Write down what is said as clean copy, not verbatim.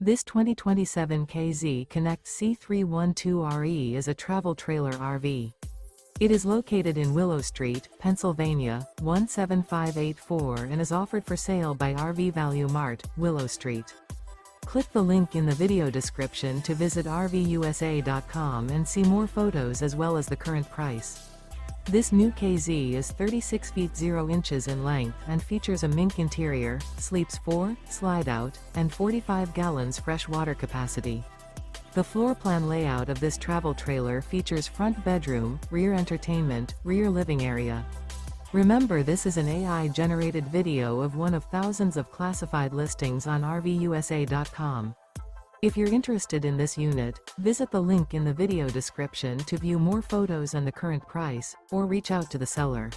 This 2027 K-Z Connect C312RE is a travel trailer RV. It is located in Willow Street, Pennsylvania, 17584 and is offered for sale by RV Value Mart, Willow Street. Click the link in the video description to visit RVUSA.com and see more photos as well as the current price. This new K-Z is 36 feet 0 inches in length and features a Mink interior, sleeps 4, Slideout, and 45 gallons fresh water capacity. The floor plan layout of this travel trailer features front bedroom, rear entertainment, rear living area. Remember, this is an AI-generated video of one of thousands of classified listings on RVUSA.com. If you're interested in this unit, visit the link in the video description to view more photos and the current price, or reach out to the seller.